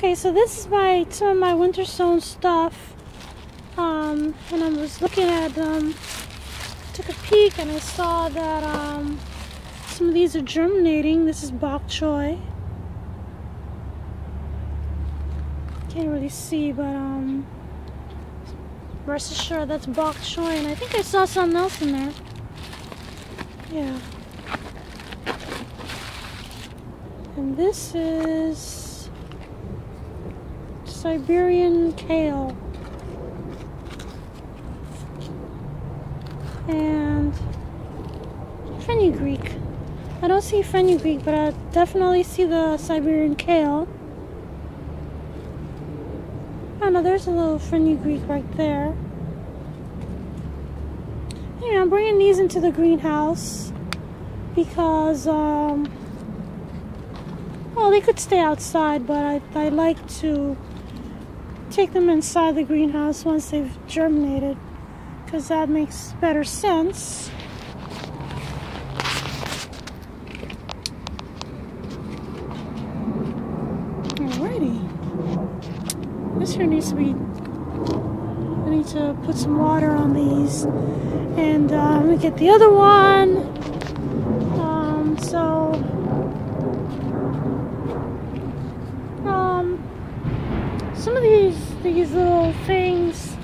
Okay, so this is some of my winter-sown stuff, and I was looking at took a peek, and I saw that some of these are germinating. This is bok choy. Can't really see, but rest assured that's bok choy, and I think I saw something else in there. Yeah. And this is Siberian kale. And fenugreek. I don't see fenugreek, but I definitely see the Siberian kale. Oh no, there's a little fenugreek right there. Anyway, I'm bringing these into the greenhouse because, well, they could stay outside, but I like to take them inside the greenhouse once they've germinated, because that makes better sense. Alrighty. This here needs to be, I need to put some water on these. And I'm going to get the other one. Some of these little things,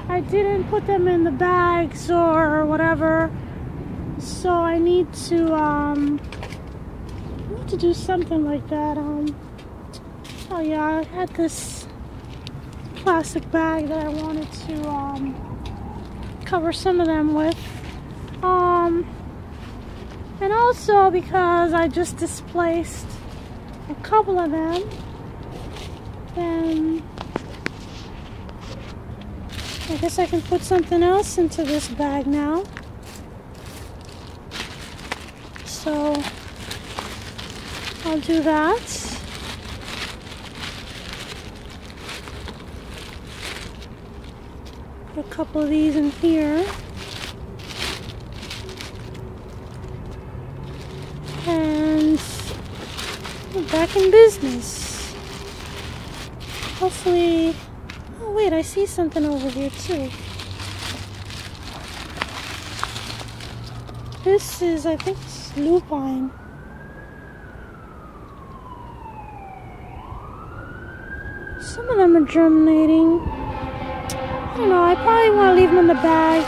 I didn't put them in the bags or whatever, so I need to do something like that. Oh yeah, I had this plastic bag that I wanted to cover some of them with, and also because I just displaced a couple of them. Then I guess I can put something else into this bag now. So I'll do that. Put a couple of these in here. And we're back in business. Hopefully, oh wait, I see something over here too. This is, I think it's lupine. Some of them are germinating. I don't know, I probably want to leave them in the bag.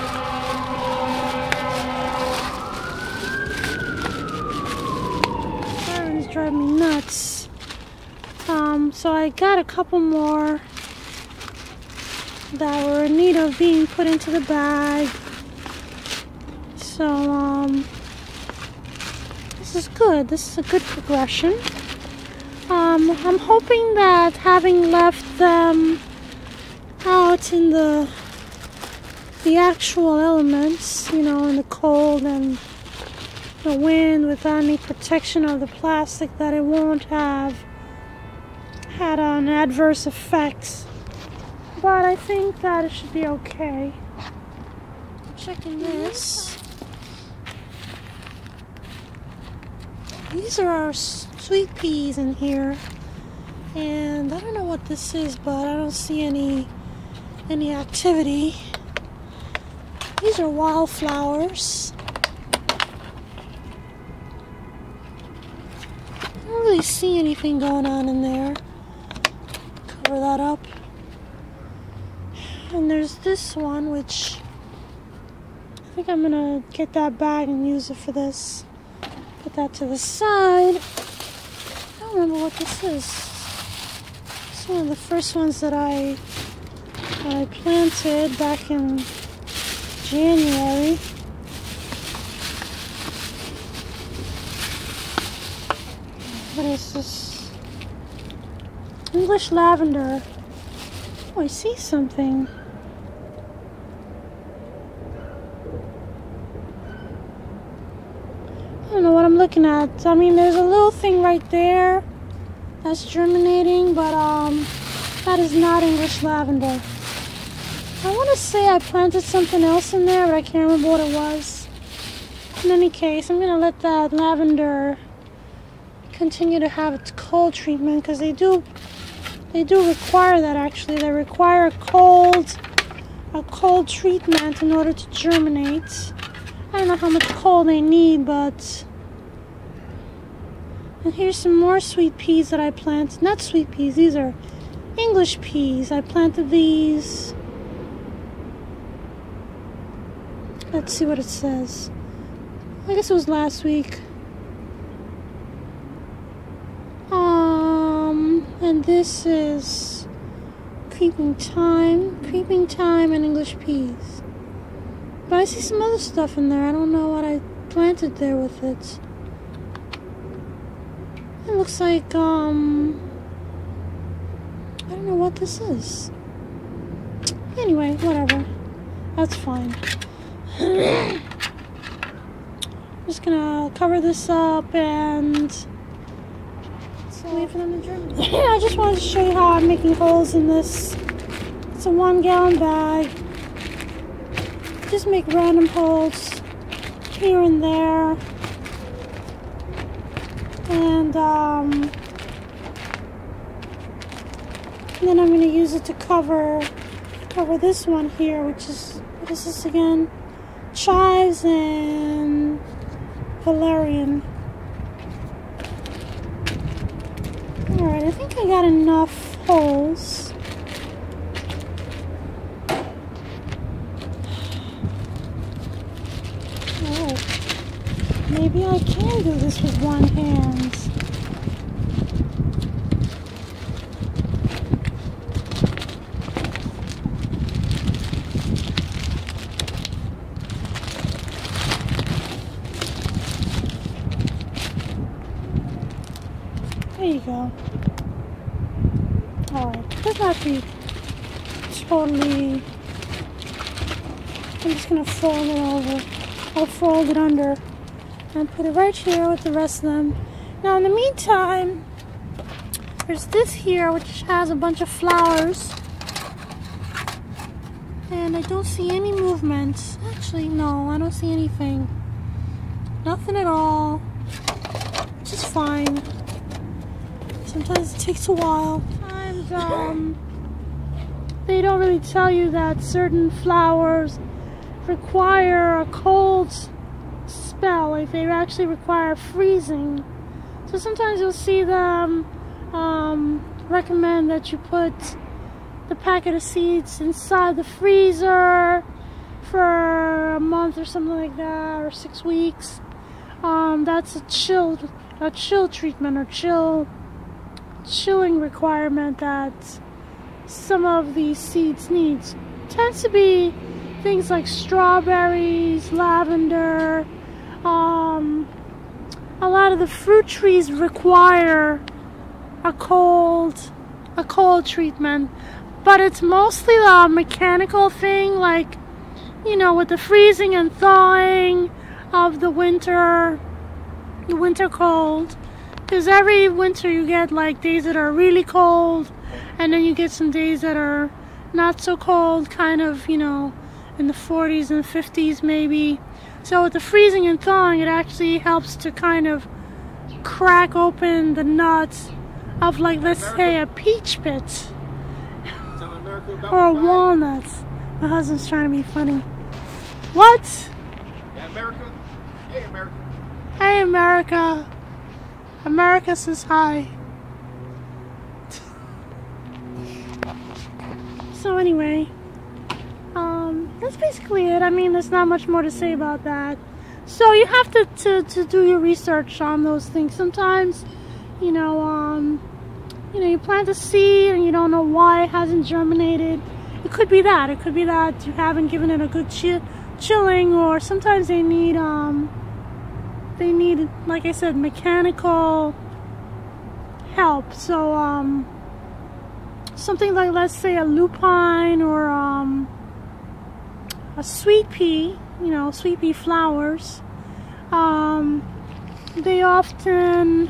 Sirens drive me nuts. So I got a couple more that were in need of being put into the bag. So this is good. This is a good progression. I'm hoping that having left them out in the actual elements, you know, in the cold and the wind without any protection of the plastic, that it won't have had an adverse effect, but I think that it should be okay. Checking this. These are our sweet peas in here, and I don't know what this is, but I don't see any activity. These are wildflowers. I don't really see anything going on in there. Cover that up. And there's this one, which I think I'm gonna get that bag and use it for this. Put that to the side. I don't remember what this is. It's one of the first ones that I planted back in January. What is this? English lavender. Oh, I see something. I don't know what I'm looking at. I mean, there's a little thing right there that's germinating, but that is not English lavender. I want to say I planted something else in there, but I can't remember what it was. In any case, I'm going to let that lavender continue to have its cold treatment, because they do They do require that actually. They require a cold treatment in order to germinate. I don't know how much cold they need, but... And here's some more sweet peas that I planted. Not sweet peas, these are English peas. I planted these. Let's see what it says. I guess it was last week. And this is creeping thyme and English peas. But I see some other stuff in there. I don't know what I planted there with it. It looks like, I don't know what this is. Anyway, whatever. That's fine. I'm just gonna cover this up and wait for them to germinate. I just wanted to show you how I'm making holes in this. It's a 1-gallon bag. Just make random holes here and there. And then I'm going to use it to cover this one here, which is, what is this again? Chives and valerian. Alright, I think I got enough holes. Oh, maybe I can do this with one hand. There you go. Alright, does not be totally... I'm just going to fold it over. I'll fold it under and put it right here with the rest of them. Now in the meantime, there's this here which has a bunch of flowers. And I don't see any movement. Actually, no, I don't see anything. Nothing at all. Which is fine. Sometimes it takes a while. Sometimes they don't really tell you that certain flowers require a cold spell, like they actually require freezing. So sometimes you'll see them recommend that you put the packet of seeds inside the freezer for a month or something like that, or 6 weeks. That's a chill treatment or chilling requirement that some of these seeds need. Tends to be things like strawberries, lavender. A lot of the fruit trees require a cold treatment, but it's mostly a mechanical thing, like, you know, with the freezing and thawing of the winter cold. Because every winter you get like days that are really cold, and then you get some days that are not so cold, kind of, you know, in the 40s and 50s maybe. So with the freezing and thawing, it actually helps to kind of crack open the nuts of, like, let's say a peach pit or a walnut. My husband's trying to be funny. What? Yeah, America. Hey, America. Hey, America. America says hi. So anyway, that's basically it. I mean, there's not much more to say about that. So you have to do your research on those things. Sometimes, you know, you plant a seed and you don't know why it hasn't germinated. It could be that. It could be that you haven't given it a good chilling, or sometimes they need, like I said, mechanical help. So, something like, let's say, a lupine or a sweet pea, you know, sweet pea flowers, they often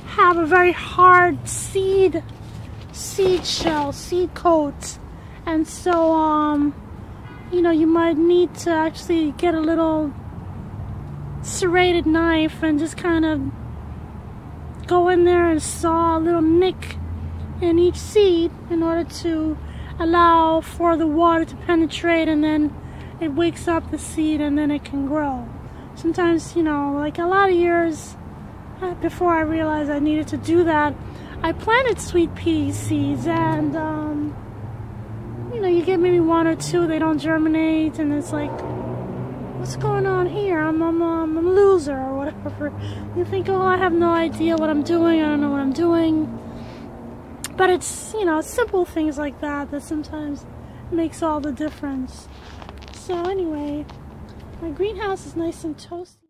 have a very hard seed shell, seed coat, and so, you know, you might need to actually get a little serrated knife and just kind of go in there and saw a little nick in each seed in order to allow for the water to penetrate, and then it wakes up the seed and then it can grow. Sometimes, you know, like a lot of years before I realized I needed to do that, I planted sweet pea seeds, and you know, you get maybe one or two, they don't germinate, and it's like, what's going on here? I'm a loser or whatever. You think, oh, I have no idea what I'm doing, I don't know what I'm doing. But it's, you know, simple things like that that sometimes makes all the difference. So anyway, my greenhouse is nice and toasty.